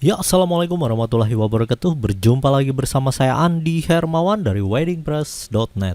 Ya, assalamualaikum warahmatullahi wabarakatuh. Berjumpa lagi bersama saya Andi Hermawan dari weddingpress.net.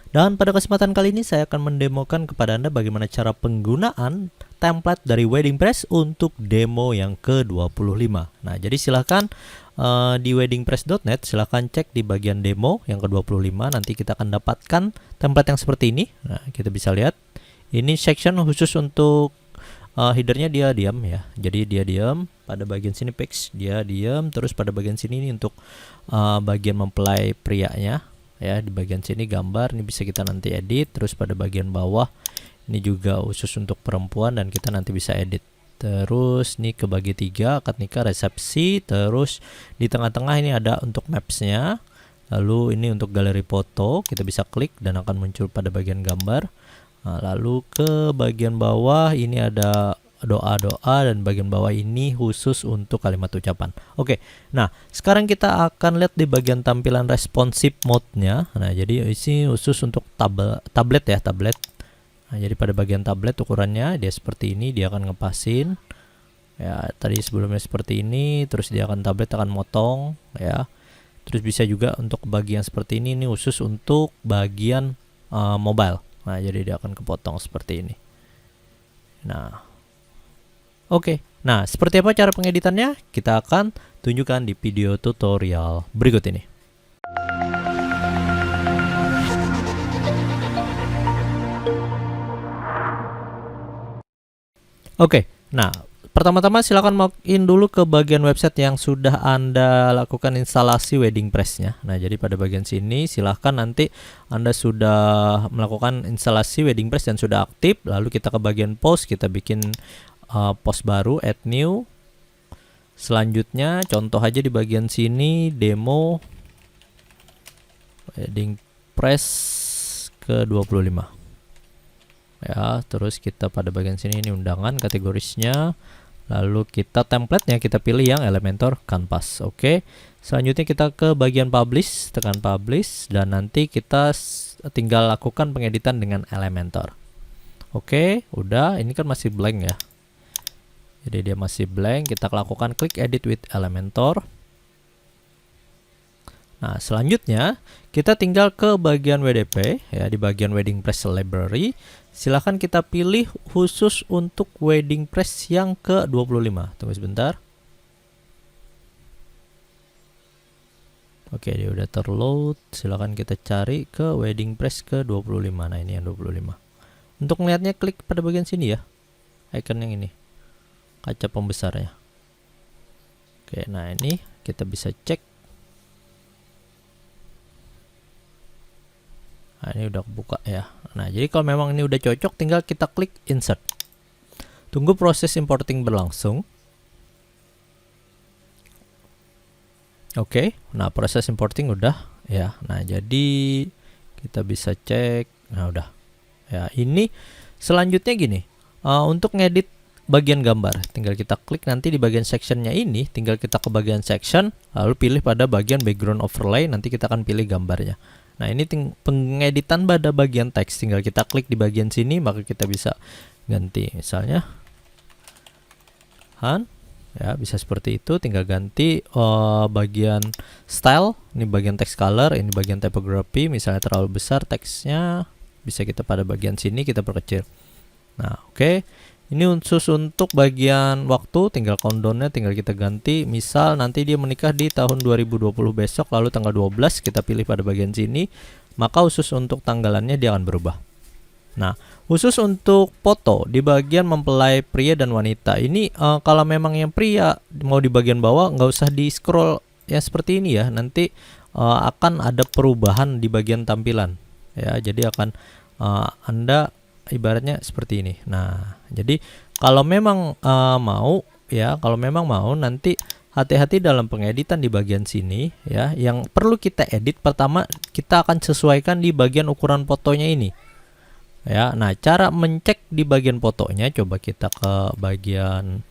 Dan pada kesempatan kali ini saya akan mendemokan kepada Anda bagaimana cara penggunaan template dari WeddingPress untuk demo yang ke-25. Nah, jadi silahkan di weddingpress.net silahkan cek di bagian demo yang ke-25. Nanti kita akan dapatkan template yang seperti ini. Nah, kita bisa lihat ini section khusus untuk headernya dia diam ya. Jadi dia diam pada bagian sini page dia diam, terus pada bagian sini ini untuk bagian mempelai prianya ya. Di bagian sini gambar ini bisa kita nanti edit, terus pada bagian bawah ini juga khusus untuk perempuan dan kita nanti bisa edit. Terus ini ke bagi 3 akad nikah resepsi, terus di tengah-tengah ini ada untuk mapsnya. Lalu ini untuk galeri foto, kita bisa klik dan akan muncul pada bagian gambar. Nah, lalu ke bagian bawah ini ada doa-doa dan bagian bawah ini khusus untuk kalimat ucapan. Oke, nah sekarang kita akan lihat di bagian tampilan responsive mode-nya. Nah, jadi ini khusus untuk tablet ya, tablet. Nah, jadi pada bagian tablet ukurannya dia seperti ini, dia akan ngepasin. Ya, tadi sebelumnya seperti ini, terus dia akan tablet akan motong ya. Terus bisa juga untuk bagian seperti ini khusus untuk bagian mobile. Nah, jadi dia akan kepotong seperti ini. Nah, oke. Nah, seperti apa cara pengeditannya? Kita akan tunjukkan di video tutorial berikut ini. Oke. Nah, pertama-tama silakan login dulu ke bagian website yang sudah Anda lakukan instalasi WeddingPress-nya. Nah, jadi pada bagian sini silahkan nanti Anda sudah melakukan instalasi WeddingPress dan sudah aktif. Lalu kita ke bagian post, kita bikin post baru, add new. Selanjutnya contoh aja di bagian sini demo WeddingPress ke-25. Ya, terus kita pada bagian sini ini undangan kategorisnya. Lalu kita templatenya kita pilih yang Elementor Canvas. Oke. Selanjutnya kita ke bagian publish, tekan publish dan nanti kita tinggal lakukan pengeditan dengan Elementor. Oke, udah, ini kan masih blank ya. Jadi dia masih blank, kita lakukan klik edit with Elementor. Nah, selanjutnya kita tinggal ke bagian WDP ya, di bagian WeddingPress Library. Silahkan kita pilih khusus untuk WeddingPress yang ke-25. Tunggu sebentar. Oke, dia udah terload. Silahkan kita cari ke WeddingPress ke-25. Nah, ini yang 25. Untuk melihatnya klik pada bagian sini ya. Icon yang ini. Kaca pembesarnya. Oke, nah ini kita bisa cek. Nah, ini udah buka ya. Nah, jadi kalau memang ini udah cocok, tinggal kita klik insert. Tunggu proses importing berlangsung. Oke, nah proses importing udah ya. Nah, jadi kita bisa cek. Nah, udah. Ya, ini selanjutnya gini. Untuk ngedit bagian gambar, tinggal kita klik nanti di bagian sectionnya ini, tinggal kita ke bagian section, lalu pilih pada bagian background overlay, nanti kita akan pilih gambarnya. Nah, ini pengeditan pada bagian teks, tinggal kita klik di bagian sini, maka kita bisa ganti misalnya Han ya, bisa seperti itu, tinggal ganti bagian style, ini bagian text color, ini bagian typography, misalnya terlalu besar teksnya, bisa kita pada bagian sini kita perkecil. Nah, oke. Ini khusus untuk bagian waktu, tinggal countdownnya tinggal kita ganti. Misal nanti dia menikah di tahun 2020 besok, lalu tanggal 12 kita pilih pada bagian sini, maka khusus untuk tanggalannya dia akan berubah. Nah, khusus untuk foto di bagian mempelai pria dan wanita ini, kalau memang yang pria mau di bagian bawah nggak usah di scroll ya seperti ini ya. Nanti akan ada perubahan di bagian tampilan ya. Jadi akan Anda ibaratnya seperti ini. Nah, jadi kalau memang mau ya, kalau memang mau nanti hati-hati dalam pengeditan di bagian sini ya. Yang perlu kita edit pertama, kita akan sesuaikan di bagian ukuran fotonya ini. Ya, nah cara mencek di bagian fotonya, coba kita ke bagian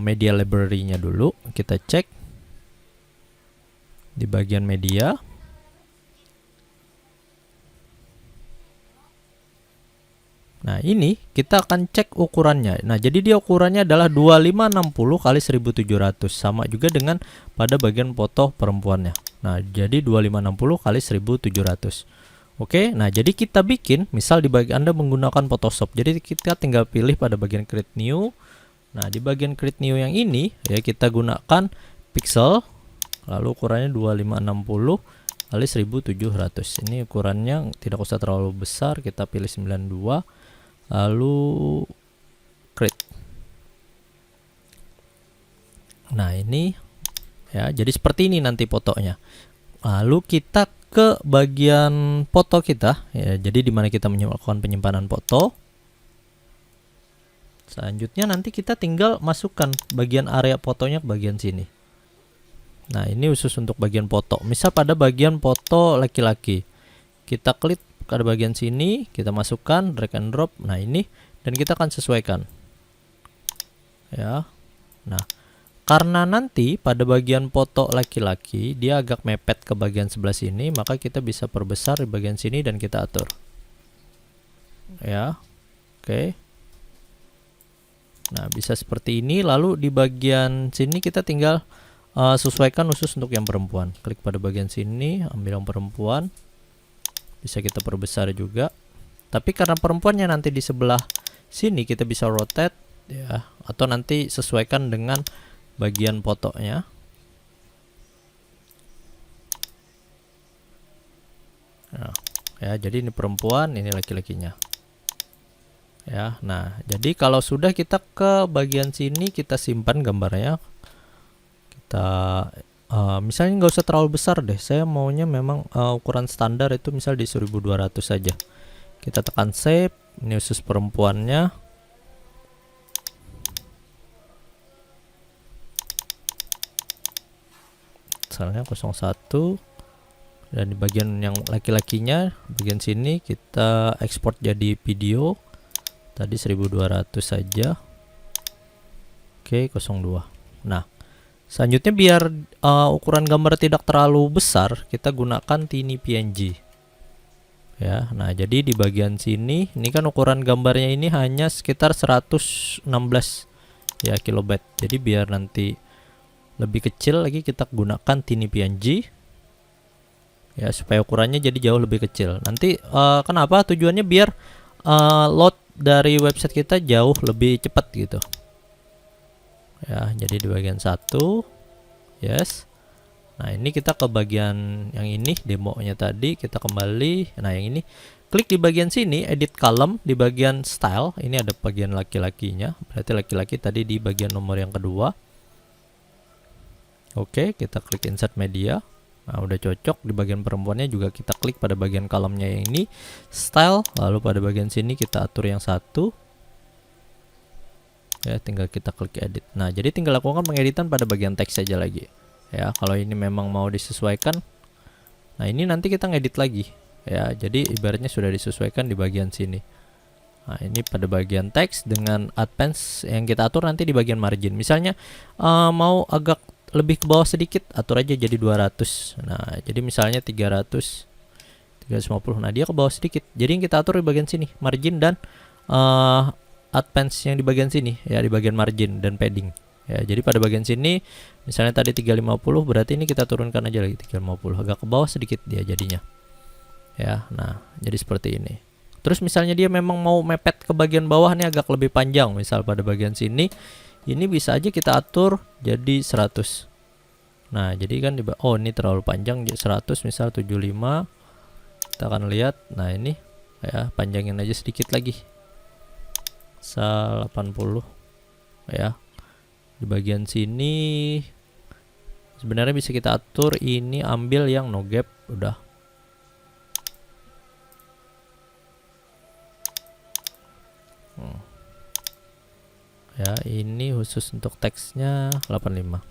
media library-nya dulu. Kita cek di bagian media. Nah, ini kita akan cek ukurannya. Nah, jadi dia ukurannya adalah 2560 kali 1700, sama juga dengan pada bagian foto perempuannya. Nah, jadi 2560 kali 1700. Oke, nah jadi kita bikin, misal di bagian Anda menggunakan Photoshop. Jadi kita tinggal pilih pada bagian create new. Nah, di bagian create new yang ini ya kita gunakan pixel, lalu ukurannya 2560 kali 1700. Ini ukurannya tidak usah terlalu besar, kita pilih 92. Lalu create. Nah, ini ya, jadi seperti ini nanti fotonya. Lalu kita ke bagian foto kita ya, jadi dimana kita melakukan penyimpanan foto. Selanjutnya nanti kita tinggal masukkan bagian area fotonya ke bagian sini. Nah, ini khusus untuk bagian foto. Misal pada bagian foto laki-laki, kita klik pada bagian sini, kita masukkan, drag and drop. Nah, ini, dan kita akan sesuaikan ya. Nah, karena nanti pada bagian foto laki-laki dia agak mepet ke bagian sebelah sini, maka kita bisa perbesar di bagian sini dan kita atur ya. Oke. Nah, bisa seperti ini. Lalu di bagian sini kita tinggal sesuaikan khusus untuk yang perempuan. Klik pada bagian sini, ambil yang perempuan. Bisa kita perbesar juga. Tapi karena perempuannya nanti di sebelah sini, kita bisa rotate ya, atau nanti sesuaikan dengan bagian fotonya. Nah, ya, jadi ini perempuan, ini laki-lakinya. Ya, nah, jadi kalau sudah kita ke bagian sini, kita simpan gambarnya. Kita misalnya nggak usah terlalu besar deh, saya maunya memang ukuran standar itu misal di 1200 saja. Kita tekan save. Ini khusus perempuannya. Misalnya 01. Dan di bagian yang laki-lakinya, bagian sini kita ekspor jadi video. Tadi 1200 saja. Oke, 02. Nah, selanjutnya biar ukuran gambar tidak terlalu besar, kita gunakan tiny PNG. Ya, nah jadi di bagian sini, ini kan ukuran gambarnya ini hanya sekitar 116 ya kilobyte. Jadi biar nanti lebih kecil lagi, kita gunakan tiny PNG. Ya, supaya ukurannya jadi jauh lebih kecil. Nanti kenapa? Tujuannya biar load dari website kita jauh lebih cepat gitu. Ya, jadi di bagian 1. Yes. Nah, ini kita ke bagian yang ini, demonya tadi, kita kembali. Nah, yang ini klik di bagian sini, edit column, di bagian style, ini ada bagian laki-lakinya. Berarti laki-laki tadi di bagian nomor yang kedua. Oke, kita klik insert media. Nah, udah cocok. Di bagian perempuannya juga kita klik pada bagian kolomnya yang ini, style, lalu pada bagian sini kita atur yang 1. Ya, tinggal kita klik edit. Nah, jadi tinggal lakukan pengeditan pada bagian teks saja lagi. Ya, kalau ini memang mau disesuaikan. Nah, ini nanti kita ngedit lagi. Ya, jadi ibaratnya sudah disesuaikan di bagian sini. Nah, ini pada bagian teks dengan advance yang kita atur nanti di bagian margin. Misalnya mau agak lebih ke bawah sedikit, atur aja jadi 200. Nah, jadi misalnya 300, 350. Nah, dia ke bawah sedikit. Jadi yang kita atur di bagian sini, margin dan advance yang di bagian sini, ya di bagian margin dan padding. Ya, jadi pada bagian sini misalnya tadi 350, berarti ini kita turunkan aja lagi 350, agak ke bawah sedikit dia jadinya. Ya, nah, jadi seperti ini. Terus misalnya dia memang mau mepet ke bagian bawah nih agak lebih panjang, misal pada bagian sini, ini bisa aja kita atur jadi 100. Nah, jadi kan oh ini terlalu panjang, 100 misal 75. Kita akan lihat. Nah, ini ya panjangin aja sedikit lagi. 80 ya. Di bagian sini sebenarnya bisa kita atur, ini ambil yang no gap udah. Ya, ini khusus untuk teksnya 85.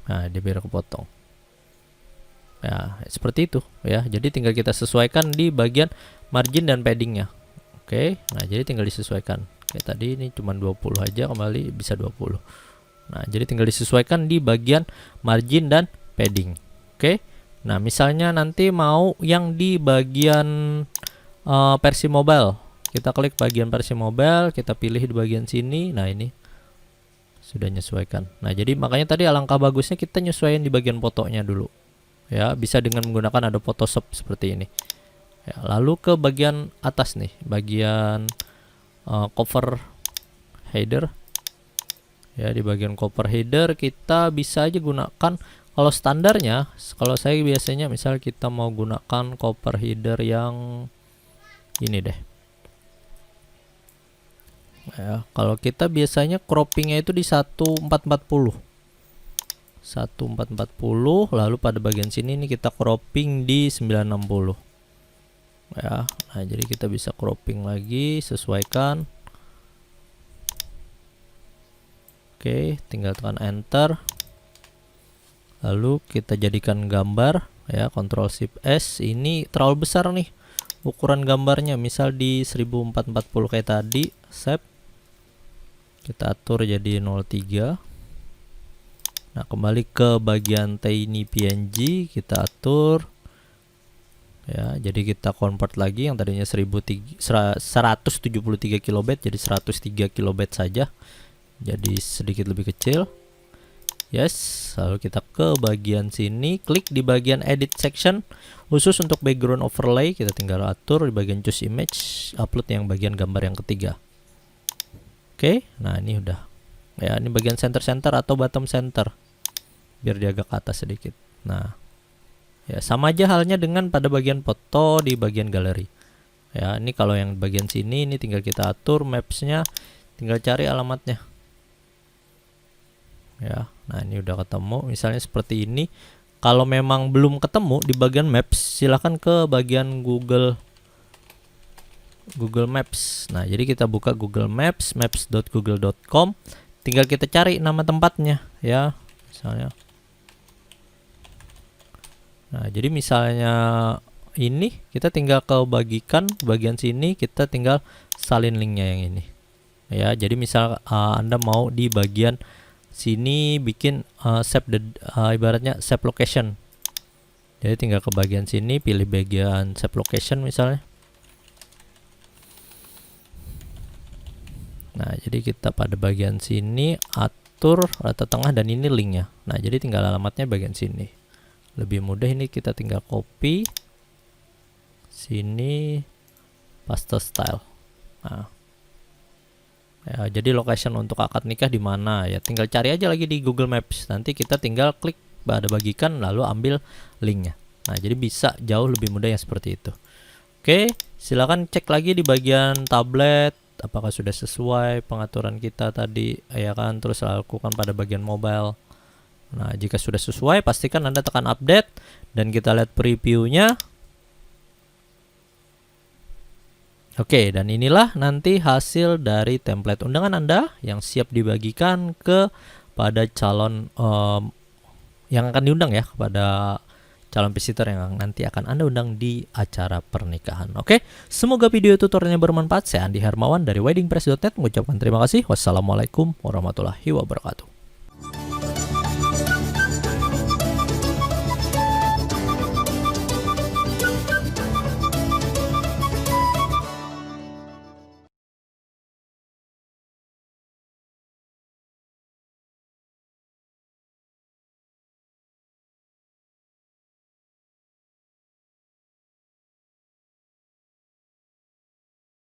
Nah, dia biar kepotong. Ya, seperti itu ya. Jadi tinggal kita sesuaikan di bagian margin dan paddingnya. Oke, nah jadi tinggal disesuaikan. Kayak tadi ini cuma 20 aja, kembali bisa 20. Nah, jadi tinggal disesuaikan di bagian margin dan padding. Oke. Nah, misalnya nanti mau yang di bagian versi mobile. Kita klik bagian versi mobile, kita pilih di bagian sini. Nah, ini sudah menyesuaikan. Nah, jadi makanya tadi alangkah bagusnya kita nyesuaiin di bagian fotonya dulu. Ya, bisa dengan menggunakan ada Photoshop seperti ini. Ya, lalu ke bagian atas nih, bagian cover header. Ya, di bagian cover header kita bisa aja gunakan, kalau standarnya, kalau saya biasanya misal kita mau gunakan cover header yang ini deh. Ya, kalau kita biasanya croppingnya itu di 1440, lalu pada bagian sini nih kita cropping di 960. Ya, nah jadi kita bisa cropping lagi, sesuaikan. Oke, tinggal tekan enter. Lalu kita jadikan gambar, ya, Ctrl Shift S. Ini terlalu besar nih ukuran gambarnya, misal di 1440 kayak tadi. Save. Kita atur jadi 03. Nah, kembali ke bagian tiny PNG, kita atur. Ya, jadi kita convert lagi yang tadinya 173 kilobyte jadi 103 kilobyte saja. Jadi sedikit lebih kecil. Yes, lalu kita ke bagian sini, klik di bagian edit section khusus untuk background overlay, kita tinggal atur di bagian choose image, upload yang bagian gambar yang ketiga. Oke, nah ini udah. Ya, ini bagian center atau bottom center. Biar dia agak ke atas sedikit. Nah, ya sama aja halnya dengan pada bagian foto di bagian galeri. Ya, ini kalau yang bagian sini ini tinggal kita atur maps-nya, tinggal cari alamatnya. Ya, nah ini udah ketemu. Misalnya seperti ini. Kalau memang belum ketemu di bagian maps, silahkan ke bagian Google Maps. Nah, jadi kita buka Google Maps, maps.google.com. Tinggal kita cari nama tempatnya, ya. Misalnya. Nah, jadi misalnya ini kita tinggal ke bagian sini, kita tinggal salin linknya yang ini. Ya, jadi misal Anda mau di bagian sini bikin save ibaratnya save location. Jadi tinggal ke bagian sini, pilih bagian save location misalnya. Nah, jadi kita pada bagian sini atur rata tengah dan ini linknya. Nah, jadi tinggal alamatnya bagian sini. Lebih mudah ini kita tinggal copy sini, paste style. Nah, ya, jadi location untuk akad nikah di mana ya, tinggal cari aja lagi di Google Maps. Nanti kita tinggal klik pada bagikan lalu ambil linknya. Nah, jadi bisa jauh lebih mudah yang seperti itu. Oke, silakan cek lagi di bagian tablet apakah sudah sesuai pengaturan kita tadi, ya kan, terus lakukan pada bagian mobile. Nah, jika sudah sesuai, pastikan Anda tekan update dan kita lihat previewnya. Oke, dan inilah nanti hasil dari template undangan Anda yang siap dibagikan kepada calon yang akan diundang ya, kepada calon visitor yang nanti akan Anda undang di acara pernikahan. Oke, semoga video tutorialnya bermanfaat. Saya Andi Hermawan dari weddingpress.net mengucapkan terima kasih. Wassalamualaikum warahmatullahi wabarakatuh.